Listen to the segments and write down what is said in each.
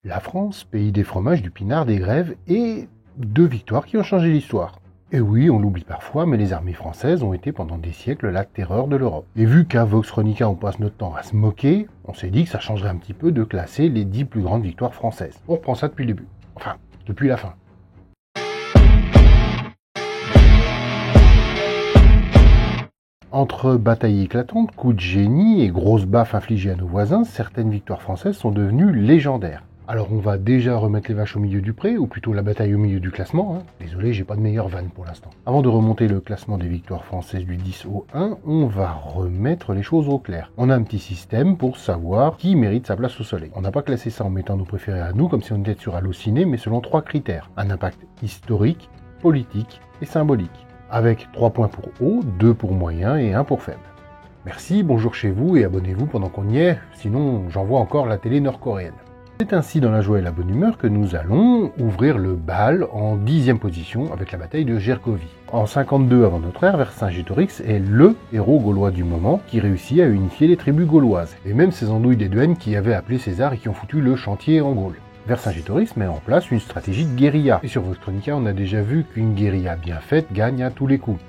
La France, pays des fromages, du pinard, des grèves et deux victoires qui ont changé l'histoire. Et oui, on l'oublie parfois, mais les armées françaises ont été pendant des siècles la terreur de l'Europe. Et vu qu'à Vox Chronica on passe notre temps à se moquer, on s'est dit que ça changerait un petit peu de classer les 10 plus grandes victoires françaises. On reprend ça depuis le début. Enfin, depuis la fin. Entre batailles éclatantes, coups de génie et grosses baffes infligées à nos voisins, certaines victoires françaises sont devenues légendaires. Alors on va déjà remettre les vaches au milieu du pré, ou plutôt la bataille au milieu du classement. Désolé, j'ai pas de meilleure vanne pour l'instant. Avant de remonter le classement des victoires françaises du 10 au 1, on va remettre les choses au clair. On a un petit système pour savoir qui mérite sa place au soleil. On n'a pas classé ça en mettant nos préférés à nous, comme si on était sur Allociné, mais selon 3 critères. Un impact historique, politique et symbolique. Avec 3 points pour haut, 2 pour moyen et 1 pour faible. Merci, bonjour chez vous et abonnez-vous pendant qu'on y est, sinon j'envoie encore la télé nord-coréenne. C'est ainsi dans la joie et la bonne humeur que nous allons ouvrir le bal en 10e position avec la bataille de Gergovie. En 52 avant notre ère, Vercingétorix est LE héros gaulois du moment qui réussit à unifier les tribus gauloises, et même ces andouilles des Duènes qui avaient appelé César et qui ont foutu le chantier en Gaule. Vercingétorix met en place une stratégie de guérilla, et sur Vox Chronica on a déjà vu qu'une guérilla bien faite gagne à tous les coups,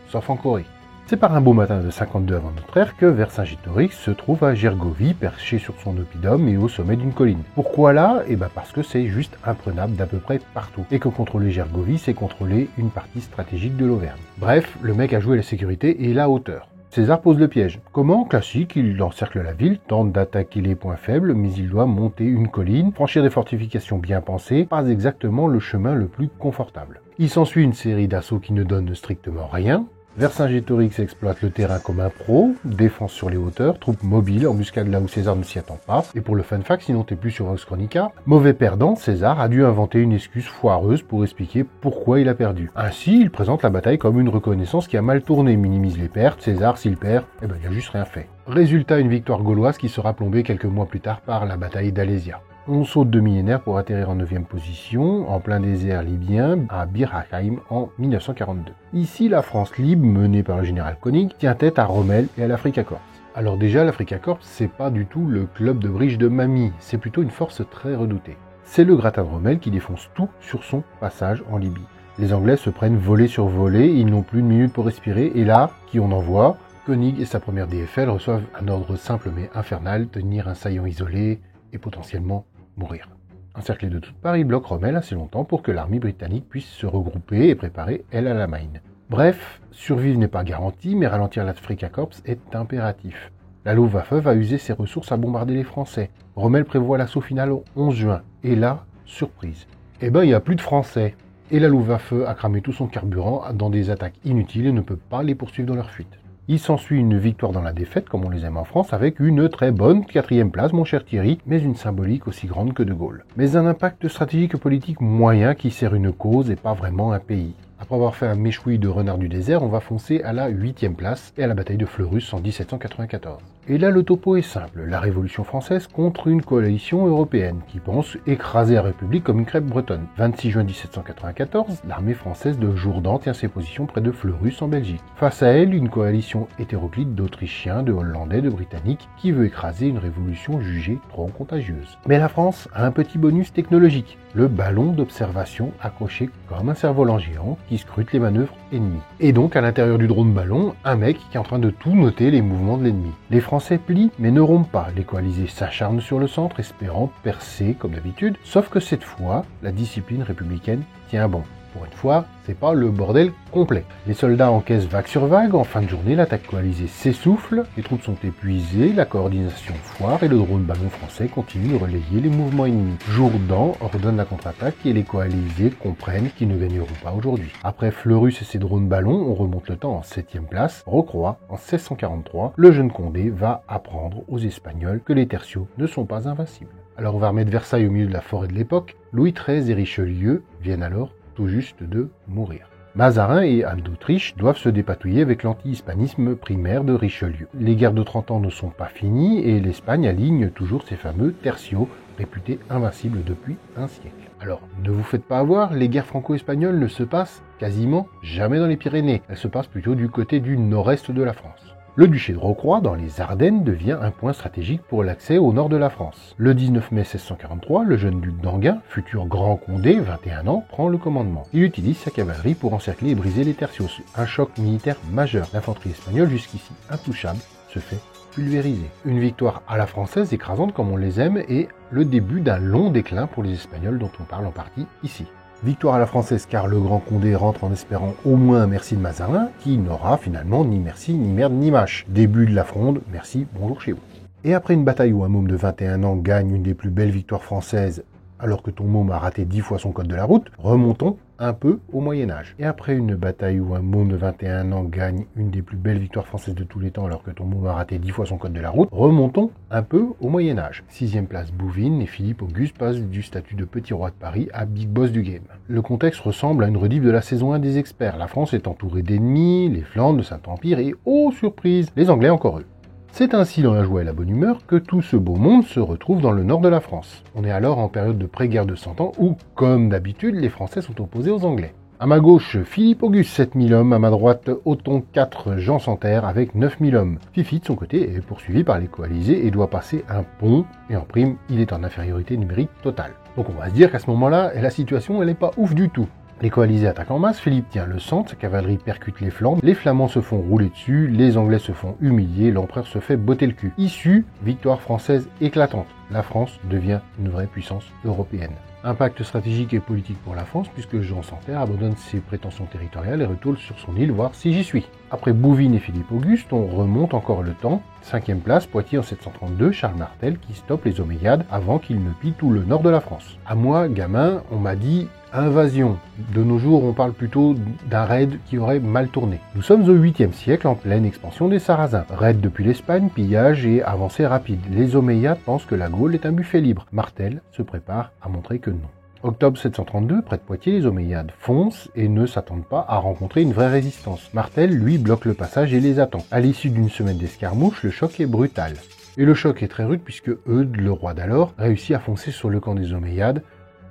sauf en Corée. C'est par un beau matin de 52 avant notre ère que Vercingétorix se trouve à Gergovie, perché sur son oppidum et au sommet d'une colline. Pourquoi là ? Parce que c'est juste imprenable d'à peu près partout, et que contrôler Gergovie, c'est contrôler une partie stratégique de l'Auvergne. Bref, le mec a joué la sécurité et la hauteur. César pose le piège. Comment ? Classique, il encercle la ville, tente d'attaquer les points faibles, mais il doit monter une colline, franchir des fortifications bien pensées, pas exactement le chemin le plus confortable. Il s'ensuit une série d'assauts qui ne donnent strictement rien. Vercingétorix exploite le terrain comme un pro, défense sur les hauteurs, troupes mobiles, embuscade là où César ne s'y attend pas. Et pour le fun fact, sinon t'es plus sur Vox Chronica, mauvais perdant, César a dû inventer une excuse foireuse pour expliquer pourquoi il a perdu. Ainsi, il présente la bataille comme une reconnaissance qui a mal tourné, minimise les pertes, César, s'il perd, il a juste rien fait. Résultat, une victoire gauloise qui sera plombée quelques mois plus tard par la bataille d'Alésia. On saute de millénaires pour atterrir en 9e position, en plein désert libyen, à Bir Hakeim en 1942. Ici, la France libre, menée par le général Koenig, tient tête à Rommel et à l'Africa Korps. Alors déjà, l'Africa Korps, c'est pas du tout le club de bridge de mamie, c'est plutôt une force très redoutée. C'est le gratin de Rommel qui défonce tout sur son passage en Libye. Les Anglais se prennent volée sur volée, ils n'ont plus de minute pour respirer, et là, qui on envoie ? Koenig et sa première DFL reçoivent un ordre simple mais infernal, tenir un saillant isolé et potentiellement mourir. Encerclé de toutes parts, il bloque Rommel assez longtemps pour que l'armée britannique puisse se regrouper et préparer elle à la Marne. Bref, survivre n'est pas garanti, mais ralentir l'Africa Korps est impératif. La Luftwaffe va user ses ressources à bombarder les Français. Rommel prévoit l'assaut final au 11 juin. Et là, surprise. Il n'y a plus de Français. Et la Luftwaffe a cramé tout son carburant dans des attaques inutiles et ne peut pas les poursuivre dans leur fuite. Il s'ensuit une victoire dans la défaite, comme on les aime en France, avec une très bonne 4e place, mon cher Thierry, mais une symbolique aussi grande que De Gaulle. Mais un impact stratégique et politique moyen qui sert une cause et pas vraiment un pays. Après avoir fait un méchoui de renard du désert, on va foncer à la 8e place et à la bataille de Fleurus en 1794. Et là, le topo est simple, la Révolution française contre une coalition européenne qui pense écraser la République comme une crêpe bretonne. 26 juin 1794, l'armée française de Jourdan tient ses positions près de Fleurus en Belgique. Face à elle, une coalition hétéroclite d'Autrichiens, de Hollandais, de Britanniques qui veut écraser une révolution jugée trop contagieuse. Mais la France a un petit bonus technologique, le ballon d'observation accroché comme un cerf-volant géant qui scrute les manœuvres ennemies. Et donc, à l'intérieur du drone ballon, un mec qui est en train de tout noter les mouvements de l'ennemi. Les Français plient, mais ne rompent pas. Les coalisés s'acharnent sur le centre, espérant percer comme d'habitude, sauf que cette fois, la discipline républicaine tient bon. Pour une fois, c'est pas le bordel complet. Les soldats encaissent vague sur vague, en fin de journée, l'attaque coalisée s'essouffle, les troupes sont épuisées, la coordination foire et le drone ballon français continue de relayer les mouvements ennemis. Jourdan ordonne la contre-attaque et les coalisés comprennent qu'ils ne gagneront pas aujourd'hui. Après Fleurus et ses drones ballons, on remonte le temps en 7e place. Rocroi, en 1643, le jeune Condé va apprendre aux Espagnols que les tertiaux ne sont pas invincibles. Alors on va remettre Versailles au milieu de la forêt de l'époque. Louis XIII et Richelieu viennent alors tout juste de mourir. Mazarin et Anne d'Autriche doivent se dépatouiller avec l'anti-hispanisme primaire de Richelieu. Les guerres de 30 ans ne sont pas finies et l'Espagne aligne toujours ses fameux tertiaux, réputés invincibles depuis un siècle. Alors, ne vous faites pas avoir, les guerres franco-espagnoles ne se passent quasiment jamais dans les Pyrénées. Elles se passent plutôt du côté du nord-est de la France. Le duché de Rocroi, dans les Ardennes, devient un point stratégique pour l'accès au nord de la France. Le 19 mai 1643, le jeune duc d'Enghien, futur grand Condé, 21 ans, prend le commandement. Il utilise sa cavalerie pour encercler et briser les tercios. Un choc militaire majeur. L'infanterie espagnole, jusqu'ici intouchable, se fait pulvériser. Une victoire à la française écrasante comme on les aime et le début d'un long déclin pour les Espagnols dont on parle en partie ici. Victoire à la française car le grand Condé rentre en espérant au moins un merci de Mazarin, qui n'aura finalement ni merci, ni merde, ni mâche. Début de la fronde, merci, bonjour chez vous. Et après une bataille où un môme de 21 ans gagne une des plus belles victoires françaises, alors que ton môme a raté 10 fois son code de la route, remontons un peu au Moyen-Âge. Et après une bataille où un môme de 21 ans gagne une des plus belles victoires françaises de tous les temps alors que ton môme a raté 10 fois son code de la route, remontons un peu au Moyen-Âge. 6e place Bouvines et Philippe Auguste passent du statut de petit roi de Paris à big boss du game. Le contexte ressemble à une rediff de la saison 1 des experts. La France est entourée d'ennemis, les Flandres, le Saint-Empire et, oh surprise, les Anglais encore eux. C'est ainsi dans la joie et la bonne humeur que tout ce beau monde se retrouve dans le nord de la France. On est alors en période de pré-guerre de 100 ans où, comme d'habitude, les Français sont opposés aux Anglais. À ma gauche, Philippe Auguste, 7000 hommes. À ma droite, Othon IV, Jean Santerre, avec 9000 hommes. Fifi, de son côté, est poursuivi par les coalisés et doit passer un pont. Et en prime, il est en infériorité numérique totale. Donc on va se dire qu'à ce moment-là, la situation, elle n'est pas ouf du tout. Les coalisés attaquent en masse, Philippe tient le centre, sa cavalerie percute les flancs, les Flamands se font rouler dessus, les Anglais se font humilier, l'empereur se fait botter le cul. Issue, victoire française éclatante. La France devient une vraie puissance européenne. Impact stratégique et politique pour la France, puisque Jean Santerre abandonne ses prétentions territoriales et retourne sur son île voir si j'y suis. Après Bouvines et Philippe Auguste, on remonte encore le temps. 5e place, Poitiers en 732, Charles Martel qui stoppe les Omeyyades avant qu'ils ne pillent tout le nord de la France. À moi, gamin, on m'a dit invasion. De nos jours, on parle plutôt d'un raid qui aurait mal tourné. Nous sommes au 8e siècle, en pleine expansion des Sarrasins. Raid depuis l'Espagne, pillage et avancée rapide. Les Omeyyades pensent que la Gaule est un buffet libre. Martel se prépare à montrer que non. Octobre 732, près de Poitiers, les Omeyyades foncent et ne s'attendent pas à rencontrer une vraie résistance. Martel, lui, bloque le passage et les attend. À l'issue d'une semaine d'escarmouche, le choc est brutal. Et le choc est très rude puisque Eudes, le roi d'alors, réussit à foncer sur le camp des Omeyyades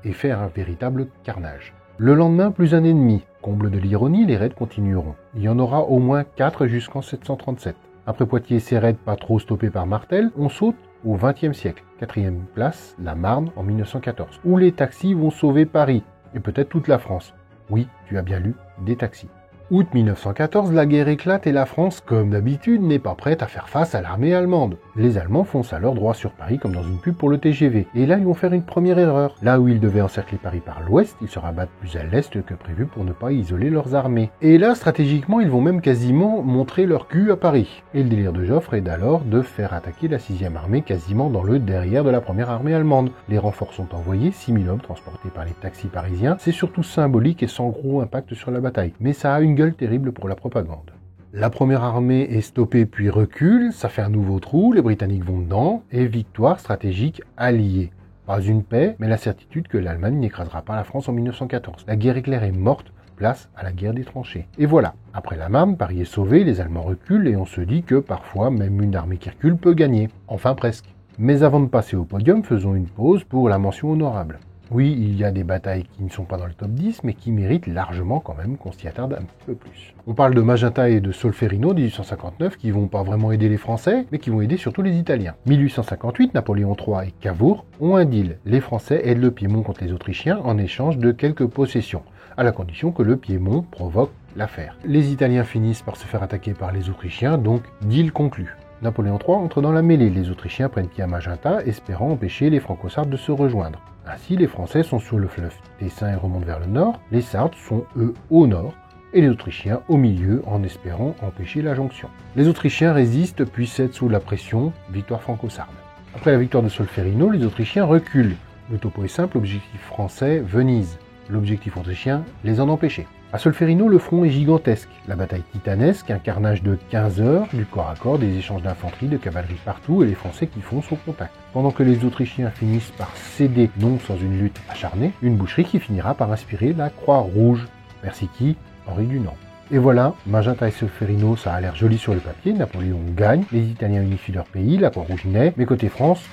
et faire un véritable carnage. Le lendemain, plus un ennemi. Comble de l'ironie, les raids continueront. Il y en aura au moins 4 jusqu'en 737. Après Poitiers, ces raids pas trop stoppés par Martel, on saute au XXe siècle. 4e place, la Marne en 1914, où les taxis vont sauver Paris, et peut-être toute la France. Oui, tu as bien lu, des taxis. Août 1914, la guerre éclate et la France, comme d'habitude, n'est pas prête à faire face à l'armée allemande. Les Allemands foncent alors droit sur Paris comme dans une pub pour le TGV. Et là, ils vont faire une première erreur. Là où ils devaient encercler Paris par l'ouest, ils se rabattent plus à l'est que prévu pour ne pas isoler leurs armées. Et là, stratégiquement, ils vont même quasiment montrer leur cul à Paris. Et le délire de Joffre est alors de faire attaquer la 6e armée quasiment dans le derrière de la première armée allemande. Les renforts sont envoyés, 6000 hommes transportés par les taxis parisiens. C'est surtout symbolique et sans gros impact sur la bataille. Mais ça a une gueule terrible pour la propagande. La première armée est stoppée puis recule, ça fait un nouveau trou, les Britanniques vont dedans, et victoire stratégique alliée. Pas une paix, mais la certitude que l'Allemagne n'écrasera pas la France en 1914. La guerre éclair est morte, place à la guerre des tranchées. Et voilà, après la Marne, Paris est sauvé, les Allemands reculent, et on se dit que parfois même une armée qui recule peut gagner. Enfin presque. Mais avant de passer au podium, faisons une pause pour la mention honorable. Oui, il y a des batailles qui ne sont pas dans le top 10, mais qui méritent largement quand même qu'on s'y attarde un petit peu plus. On parle de Magenta et de Solferino 1859 qui vont pas vraiment aider les Français, mais qui vont aider surtout les Italiens. 1858, Napoléon III et Cavour ont un deal. Les Français aident le Piémont contre les Autrichiens en échange de quelques possessions, à la condition que le Piémont provoque l'affaire. Les Italiens finissent par se faire attaquer par les Autrichiens, donc deal conclu. Napoléon III entre dans la mêlée, les Autrichiens prennent pied à Magenta, espérant empêcher les Franco-Sardes de se rejoindre. Ainsi, les Français sont sur le fleuve Tessin et remontent vers le nord, les Sardes sont eux au nord, et les Autrichiens au milieu en espérant empêcher la jonction. Les Autrichiens résistent puis cèdent sous la pression, victoire franco-sarde. Après la victoire de Solferino, les Autrichiens reculent. Le topo est simple, objectif français, Venise. L'objectif autrichien, les en empêcher. À Solferino, le front est gigantesque. La bataille titanesque, un carnage de 15 heures, du corps à corps, des échanges d'infanterie, de cavalerie partout et les Français qui foncent au contact. Pendant que les Autrichiens finissent par céder, non sans une lutte acharnée, une boucherie qui finira par inspirer la Croix-Rouge. Merci qui? Henri Dunant. Et voilà, Magenta et Solferino, ça a l'air joli sur le papier, Napoléon gagne, les Italiens unifient leur pays, la Croix-Rouge naît, mais côté France,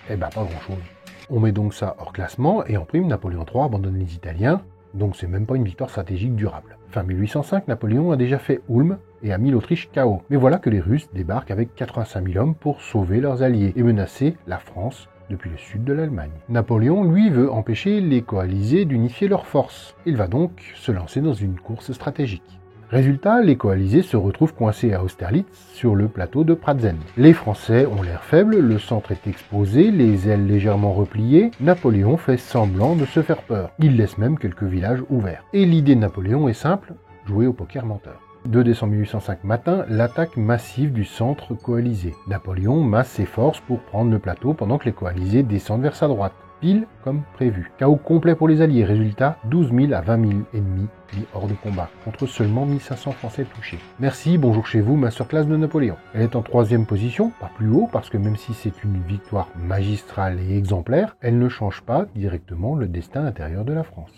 pas grand-chose. On met donc ça hors classement, et en prime, Napoléon III abandonne les Italiens, donc c'est même pas une victoire stratégique durable. Fin 1805, Napoléon a déjà fait Ulm et a mis l'Autriche KO. Mais voilà que les Russes débarquent avec 85 000 hommes pour sauver leurs alliés et menacer la France depuis le sud de l'Allemagne. Napoléon, lui, veut empêcher les coalisés d'unifier leurs forces. Il va donc se lancer dans une course stratégique. Résultat, les coalisés se retrouvent coincés à Austerlitz sur le plateau de Pratzen. Les Français ont l'air faibles, le centre est exposé, les ailes légèrement repliées. Napoléon fait semblant de se faire peur. Il laisse même quelques villages ouverts. Et l'idée de Napoléon est simple, jouer au poker menteur. 2 décembre 1805 matin, l'attaque massive du centre coalisé. Napoléon masse ses forces pour prendre le plateau pendant que les coalisés descendent vers sa droite. Pile comme prévu. Chaos complet pour les Alliés. Résultat, 12 000 à 20 000 ennemis mis hors de combat, contre seulement 1500 Français touchés. Merci, bonjour chez vous, masterclass de Napoléon. Elle est en 3e position, pas plus haut, parce que même si c'est une victoire magistrale et exemplaire, elle ne change pas directement le destin intérieur de la France.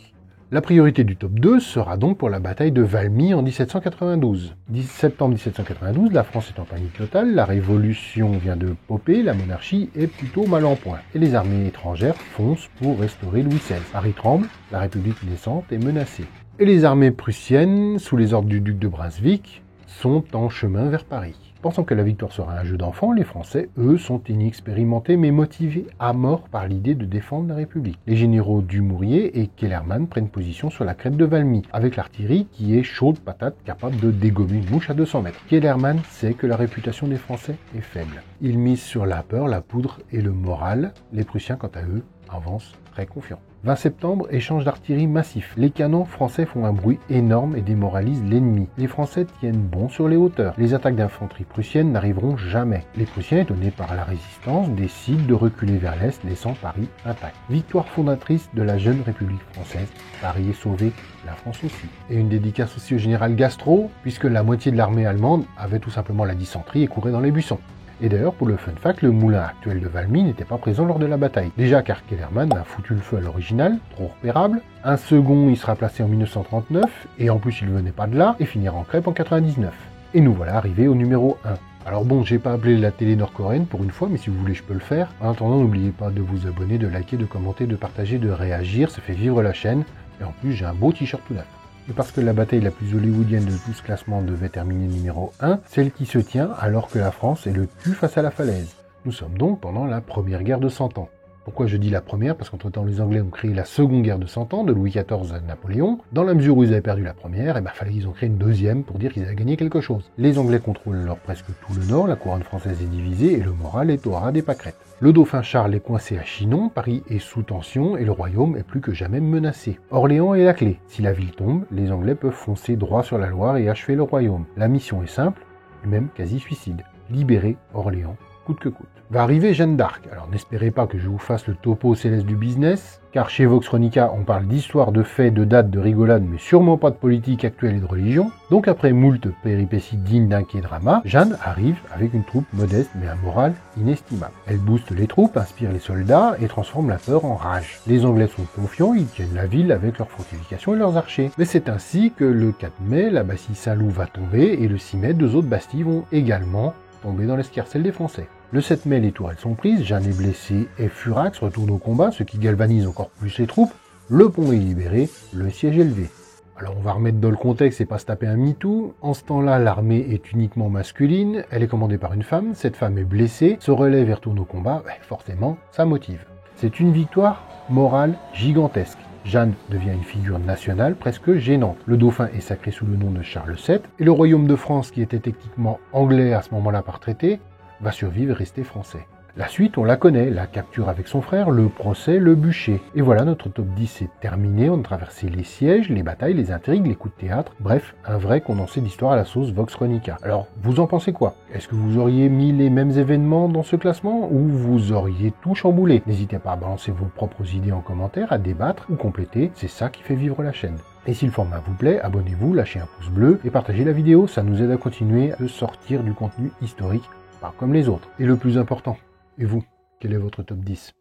La priorité du top 2 sera donc pour la bataille de Valmy en 1792. 10 septembre 1792, la France est en panique totale, la révolution vient de popper, la monarchie est plutôt mal en point, et les armées étrangères foncent pour restaurer Louis XVI. Paris tremble, la République naissante est menacée. Et les armées prussiennes, sous les ordres du duc de Brunswick, sont en chemin vers Paris. Pensant que la victoire sera un jeu d'enfant, les Français, eux, sont inexpérimentés mais motivés à mort par l'idée de défendre la République. Les généraux Dumouriez et Kellermann prennent position sur la crête de Valmy, avec l'artillerie qui est chaude patate, capable de dégommer une mouche à 200 mètres. Kellermann sait que la réputation des Français est faible. Il mise sur la peur, la poudre et le moral. Les Prussiens, quant à eux, avancent très confiants. 20 septembre, échange d'artillerie massif. Les canons français font un bruit énorme et démoralisent l'ennemi. Les Français tiennent bon sur les hauteurs. Les attaques d'infanterie prussienne n'arriveront jamais. Les Prussiens, étonnés par la résistance, décident de reculer vers l'est, laissant Paris intact. Victoire fondatrice de la jeune République française. Paris est sauvé, la France aussi. Et une dédicace aussi au général Gastro, puisque la moitié de l'armée allemande avait tout simplement la dysenterie et courait dans les buissons. Et d'ailleurs, pour le fun fact, le moulin actuel de Valmy n'était pas présent lors de la bataille. Déjà car Kellermann a foutu le feu à l'original, trop repérable. Un second, il sera placé en 1939, et en plus il venait pas de là, et finira en crêpe en 99. Et nous voilà arrivés au numéro 1. Alors bon, j'ai pas appelé la télé nord-coréenne pour une fois, mais si vous voulez, je peux le faire. En attendant, n'oubliez pas de vous abonner, de liker, de commenter, de partager, de réagir, ça fait vivre la chaîne. Et en plus, j'ai un beau t-shirt tout neuf. Et parce que la bataille la plus hollywoodienne de tout ce classement devait terminer numéro 1, celle qui se tient alors que la France est le cul face à la falaise. Nous sommes donc pendant la première guerre de 100 ans. Pourquoi je dis la première? Parce qu'entre-temps, les Anglais ont créé la seconde guerre de 100 ans, de Louis XIV à Napoléon. Dans la mesure où ils avaient perdu la première, fallait qu'ils ont créé une deuxième pour dire qu'ils avaient gagné quelque chose. Les Anglais contrôlent alors presque tout le nord, la couronne française est divisée et le moral est au ras des pâquerettes. Le dauphin Charles est coincé à Chinon, Paris est sous tension et le royaume est plus que jamais menacé. Orléans est la clé. Si la ville tombe, les Anglais peuvent foncer droit sur la Loire et achever le royaume. La mission est simple, même quasi suicide. Libérer Orléans, coûte que coûte. Va arriver Jeanne d'Arc. Alors n'espérez pas que je vous fasse le topo céleste du business, car chez Vox Chronica, on parle d'histoire, de faits, de dates, de rigolades, mais sûrement pas de politique actuelle et de religion. Donc après moult péripéties dignes d'un K-drama, Jeanne arrive avec une troupe modeste mais un moral inestimable. Elle booste les troupes, inspire les soldats et transforme la peur en rage. Les Anglais sont confiants, ils tiennent la ville avec leurs fortifications et leurs archers. Mais c'est ainsi que le 4 mai, la Bastille Saint-Loup va tomber et le 6 mai, 2 autres bastilles vont également tomber dans l'escarcelle des Français. Le 7 mai, les tourelles sont prises, Jeanne est blessée et Furax retourne au combat, ce qui galvanise encore plus les troupes. Le pont est libéré, le siège est levé. Alors on va remettre dans le contexte et pas se taper un MeToo. En ce temps-là, l'armée est uniquement masculine, elle est commandée par une femme, cette femme est blessée, se relève et retourne au combat, forcément, ça motive. C'est une victoire morale gigantesque. Jeanne devient une figure nationale presque gênante. Le dauphin est sacré sous le nom de Charles VII, et le royaume de France, qui était techniquement anglais à ce moment-là par traité, va survivre et rester français. La suite, on la connaît, la capture avec son frère, le procès, le bûcher. Et voilà, notre top 10 est terminé, on a traversé les sièges, les batailles, les intrigues, les coups de théâtre, bref, un vrai condensé d'histoire à la sauce Vox Chronica. Alors, vous en pensez quoi? Est-ce que vous auriez mis les mêmes événements dans ce classement ou vous auriez tout chamboulé? N'hésitez pas à balancer vos propres idées en commentaire, à débattre ou compléter, c'est ça qui fait vivre la chaîne. Et si le format vous plaît, abonnez-vous, lâchez un pouce bleu et partagez la vidéo, ça nous aide à continuer à sortir du contenu historique, pas comme les autres. Et le plus important, et vous, quel est votre top 10?